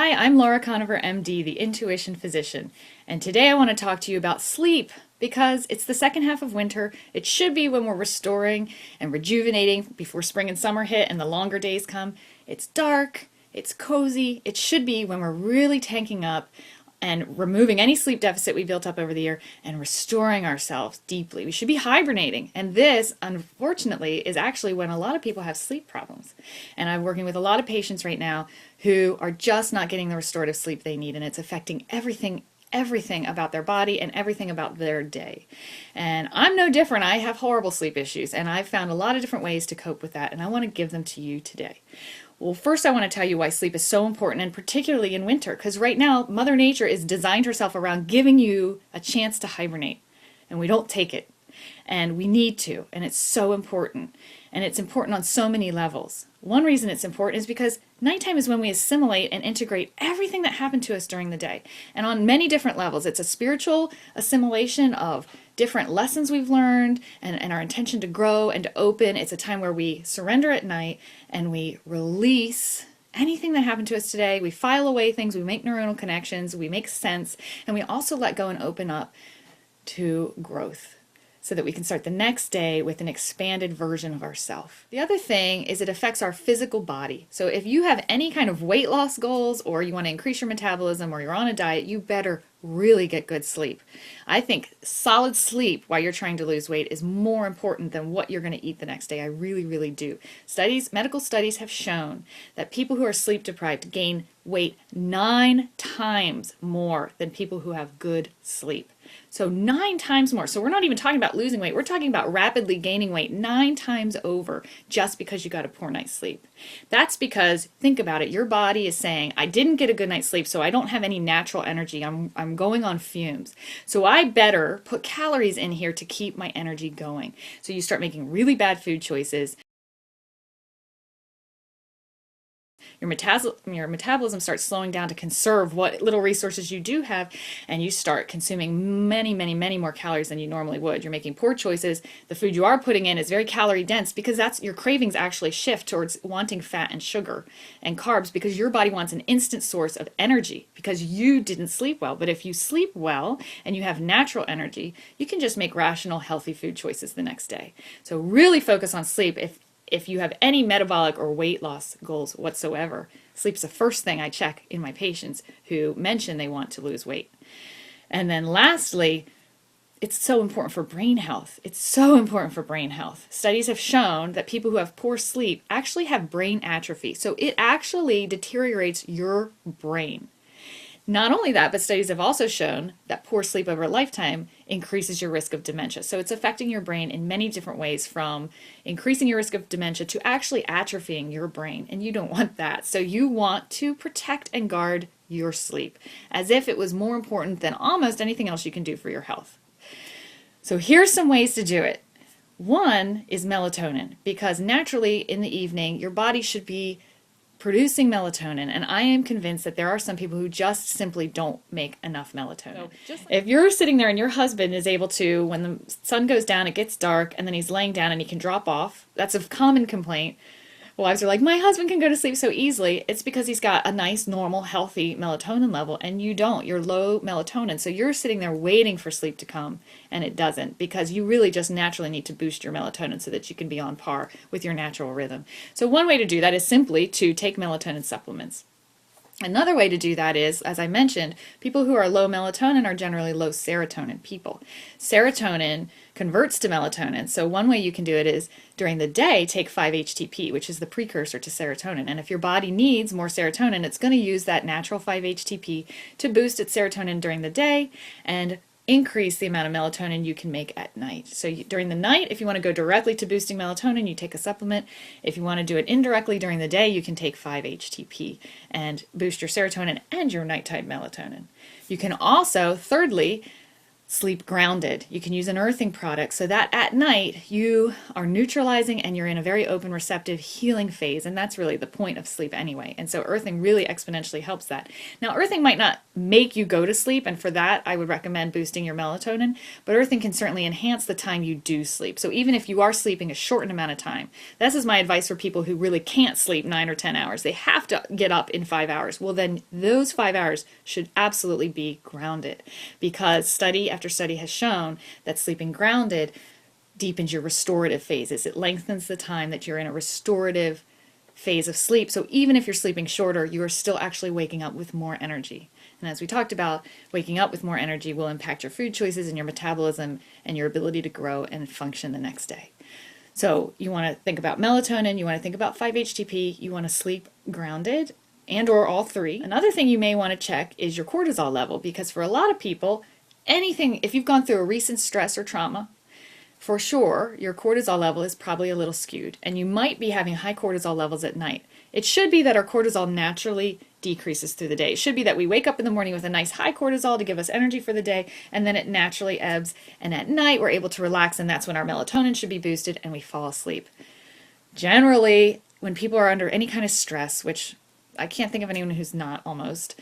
Hi, I'm Laura Conover, MD, the Intuition Physician, and today I want to talk to you about sleep because it's the second half of winter. It should be when we're restoring and rejuvenating before spring and summer hit and the longer days come. It's dark, it's cozy. It should be when we're really tanking up and removing any sleep deficit we built up over the year and restoring ourselves deeply. We should be hibernating. And this, unfortunately, is actually when a lot of people have sleep problems. And I'm working with a lot of patients right now who are just not getting the restorative sleep they need, and it's affecting everything about their body and everything about their day. And I'm no different. I have horrible sleep issues, and I've found a lot of different ways to cope with that, and I want to give them to you today. Well, first I want to tell you why sleep is so important, and particularly in winter, because right now Mother Nature is designed herself around giving you a chance to hibernate, and we don't take it. And we need to, and it's so important. And it's important on so many levels. One reason it's important is because nighttime is when we assimilate and integrate everything that happened to us during the day. And on many different levels. It's a spiritual assimilation of different lessons we've learned and our intention to grow and to open. It's a time where we surrender at night and we release anything that happened to us today. We file away things, we make neuronal connections, we make sense, and we also let go and open up to growth, so that we can start the next day with an expanded version of ourselves. The other thing is it affects our physical body. So if you have any kind of weight loss goals, or you want to increase your metabolism, or you're on a diet, you better really get good sleep. I think solid sleep while you're trying to lose weight is more important than what you're going to eat the next day. I really, really do. Medical studies have shown that people who are sleep deprived gain weight 9 times more than people who have good sleep. So 9 times more. So we're not even talking about losing weight. We're talking about rapidly gaining weight 9 times over just because you got a poor night's sleep. That's because, think about it, your body is saying, I didn't get a good night's sleep, so I don't have any natural energy. I'm going on fumes. So I better put calories in here to keep my energy going. So you start making really bad food choices. Your metabolism starts slowing down to conserve what little resources you do have, and you start consuming many, many, many more calories than you normally would. You're making poor choices. The food you are putting in is very calorie dense because that's your cravings actually shift towards wanting fat and sugar and carbs because your body wants an instant source of energy because you didn't sleep well. But if you sleep well and you have natural energy, you can just make rational, healthy food choices the next day. So really focus on sleep. If you have any metabolic or weight loss goals whatsoever, sleep's the first thing I check in my patients who mention they want to lose weight. And then lastly, it's so important for brain health. It's so important for brain health. Studies have shown that people who have poor sleep actually have brain atrophy. So it actually deteriorates your brain. Not only that, but studies have also shown that poor sleep over a lifetime increases your risk of dementia. So it's affecting your brain in many different ways, from increasing your risk of dementia to actually atrophying your brain. And you don't want that. So you want to protect and guard your sleep as if it was more important than almost anything else you can do for your health. So here's some ways to do it. One is melatonin, because naturally in the evening, your body should be producing melatonin, and I am convinced that there are some people who just simply don't make enough melatonin. If you're sitting there and your husband is able to, when the sun goes down, it gets dark, and then he's laying down and he can drop off, that's a common complaint. Wives are like, my husband can go to sleep so easily. It's because he's got a nice, normal, healthy melatonin level, and you don't. You're low melatonin. So you're sitting there waiting for sleep to come, and it doesn't, because you really just naturally need to boost your melatonin so that you can be on par with your natural rhythm. So one way to do that is simply to take melatonin supplements. Another way to do that is, as I mentioned, people who are low melatonin are generally low serotonin people. Serotonin converts to melatonin, so one way you can do it is during the day take 5-HTP, which is the precursor to serotonin. And if your body needs more serotonin, it's going to use that natural 5-HTP to boost its serotonin during the day and increase the amount of melatonin you can make at night. So during the night, if you want to go directly to boosting melatonin, you take a supplement. If you want to do it indirectly during the day, you can take 5-HTP and boost your serotonin and your nighttime melatonin. You can also, thirdly, sleep grounded. You can use an earthing product so that at night you are neutralizing and you're in a very open, receptive, healing phase. And that's really the point of sleep anyway. And so earthing really exponentially helps that. Now, earthing might not make you go to sleep, and for that, I would recommend boosting your melatonin, but earthing can certainly enhance the time you do sleep. So even if you are sleeping a shortened amount of time, this is my advice for people who really can't sleep 9 or 10 hours. They have to get up in 5 hours. Well, then those 5 hours should absolutely be grounded, because study after study has shown that sleeping grounded deepens your restorative phases. It lengthens the time that you're in a restorative phase of sleep. So even if you're sleeping shorter, you are still actually waking up with more energy. And as we talked about, waking up with more energy will impact your food choices and your metabolism and your ability to grow and function the next day. So you want to think about melatonin, you want to think about 5-HTP, you want to sleep grounded, and or all three. Another thing you may want to check is your cortisol level, because for a lot of people, anything, if you've gone through a recent stress or trauma, for sure, your cortisol level is probably a little skewed, and you might be having high cortisol levels at night. It should be that our cortisol naturally decreases through the day. It should be that we wake up in the morning with a nice high cortisol to give us energy for the day, and then it naturally ebbs, and at night we're able to relax, and that's when our melatonin should be boosted and we fall asleep. Generally, when people are under any kind of stress, which I can't think of anyone who's not almost,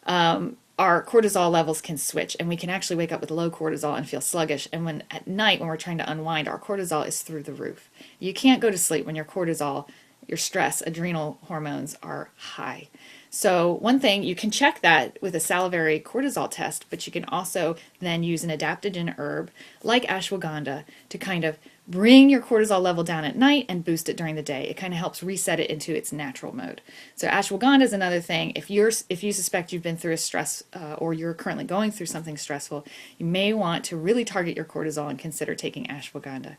our cortisol levels can switch, and we can actually wake up with low cortisol and feel sluggish. And when at night, when we're trying to unwind, our cortisol is through the roof. You can't go to sleep when your cortisol, your stress, adrenal hormones are high. So one thing, you can check that with a salivary cortisol test, but you can also then use an adaptogen herb like ashwagandha to kind of bring your cortisol level down at night and boost it during the day. It kind of helps reset it into its natural mode. So ashwagandha is another thing. If you suspect you've been through a stress or you're currently going through something stressful, you may want to really target your cortisol and consider taking ashwagandha.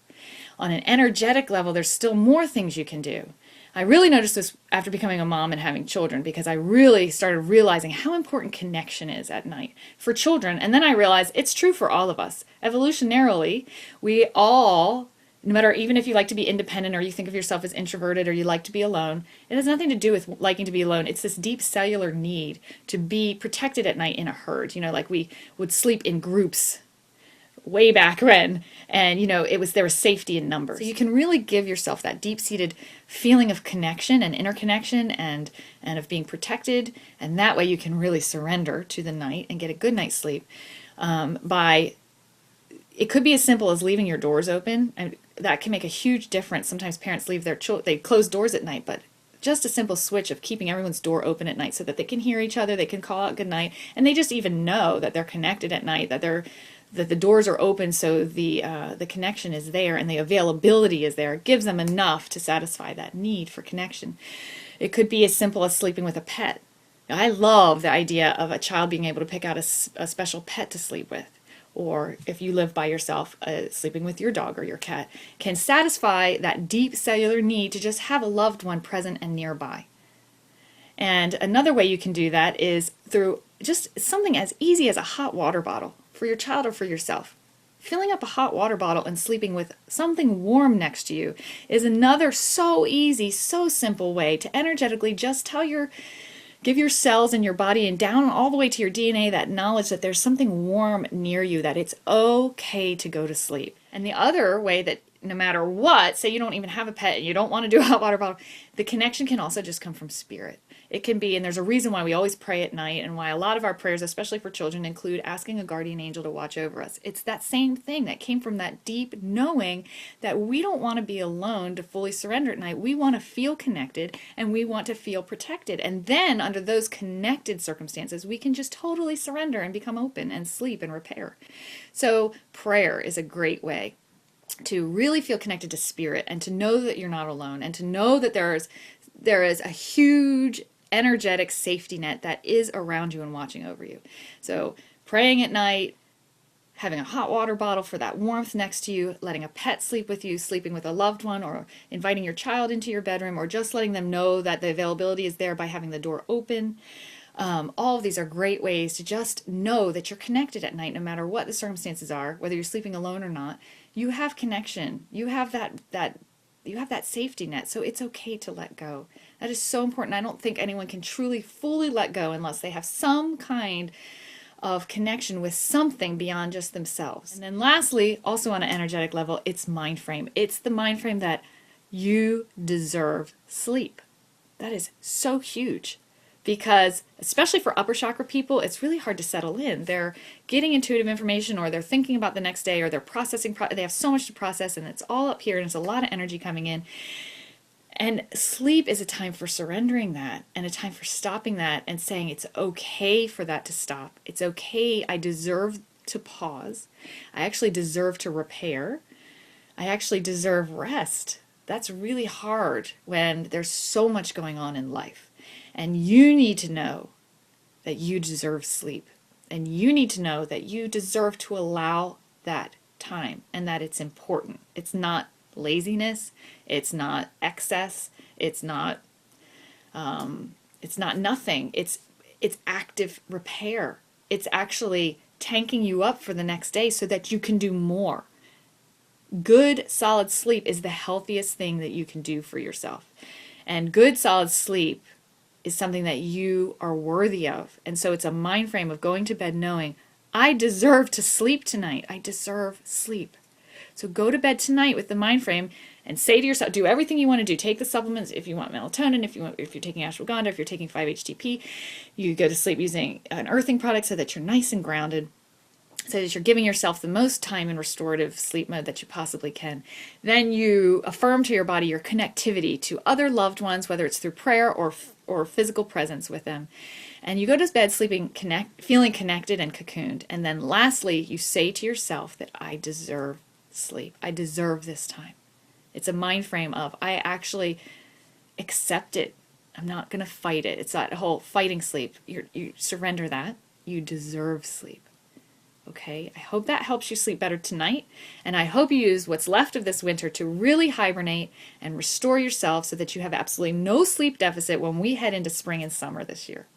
On an energetic level, there's still more things you can do. I really noticed this after becoming a mom and having children, because I really started realizing how important connection is at night for children. And then I realized it's true for all of us. Evolutionarily, we all, no matter, even if you like to be independent or you think of yourself as introverted or you like to be alone, it has nothing to do with liking to be alone. It's this deep cellular need to be protected at night in a herd. You know, like we would sleep in groups way back when, and there was safety in numbers. So you can really give yourself that deep-seated feeling of connection and interconnection and of being protected, and that way you can really surrender to the night and get a good night's sleep by, it could be as simple as leaving your doors open, and that can make a huge difference. Sometimes parents leave their children, they close doors at night, but just a simple switch of keeping everyone's door open at night so that they can hear each other, they can call out good night, and they just even know that they're connected at night, that the doors are open, so the connection is there and the availability is there. It gives them enough to satisfy that need for connection. It could be as simple as sleeping with a pet. I love the idea of a child being able to pick out a special pet to sleep with. Or if you live by yourself, sleeping with your dog or your cat can satisfy that deep cellular need to just have a loved one present and nearby. And another way you can do that is through just something as easy as a hot water bottle for your child or for yourself. Filling up a hot water bottle and sleeping with something warm next to you is another so easy, so simple way to energetically just give your cells and your body and down all the way to your DNA that knowledge that there's something warm near you, that it's okay to go to sleep. And the other way that no matter what, say you don't even have a pet and you don't want to do a hot water bottle, the connection can also just come from spirit. It can be, and there's a reason why we always pray at night and why a lot of our prayers, especially for children, include asking a guardian angel to watch over us. It's that same thing that came from that deep knowing that we don't want to be alone to fully surrender at night. We want to feel connected and we want to feel protected. And then under those connected circumstances, we can just totally surrender and become open and sleep and repair. So prayer is a great way to really feel connected to spirit and to know that you're not alone and to know that there is a huge energetic safety net that is around you and watching over you. So praying at night, having a hot water bottle for that warmth next to you, letting a pet sleep with you, sleeping with a loved one, or inviting your child into your bedroom, or just letting them know that the availability is there by having the door open. All of these are great ways to just know that you're connected at night, no matter what the circumstances are, whether you're sleeping alone or not. You have connection. You have that safety net, so it's okay to let go. That is so important. I don't think anyone can truly, fully let go unless they have some kind of connection with something beyond just themselves. And then lastly, also on an energetic level, it's mind frame. It's the mind frame that you deserve sleep. That is so huge, because especially for upper chakra people, it's really hard to settle in. They're getting intuitive information, or they're thinking about the next day, or they're processing, they have so much to process, and it's all up here, and it's a lot of energy coming in. And sleep is a time for surrendering that, and a time for stopping that and saying it's okay for that to stop. It's okay. I deserve to pause. I actually deserve to repair. I actually deserve rest. That's really hard when there's so much going on in life. And you need to know that you deserve sleep. And you need to know that you deserve to allow that time, and that it's important. It's not laziness. It's not excess. It's not nothing. It's active repair. It's actually tanking you up for the next day so that you can do more. Good, solid sleep is the healthiest thing that you can do for yourself. And good, solid sleep is something that you are worthy of. And so it's a mind frame of going to bed knowing, I deserve to sleep tonight. I deserve sleep. So go to bed tonight with the mind frame and say to yourself, do everything you want to do. Take the supplements if you want melatonin, if you're taking ashwagandha, if you're taking 5-HTP. You go to sleep using an earthing product so that you're nice and grounded, so that you're giving yourself the most time in restorative sleep mode that you possibly can. Then you affirm to your body your connectivity to other loved ones, whether it's through prayer or physical presence with them. And you go to bed feeling connected and cocooned. And then lastly, you say to yourself that I deserve sleep. I deserve this time. It's a mind frame of I actually accept it. I'm not going to fight it. It's that whole fighting sleep. You surrender that. You deserve sleep. Okay, I hope that helps you sleep better tonight, and I hope you use what's left of this winter to really hibernate and restore yourself so that you have absolutely no sleep deficit when we head into spring and summer this year.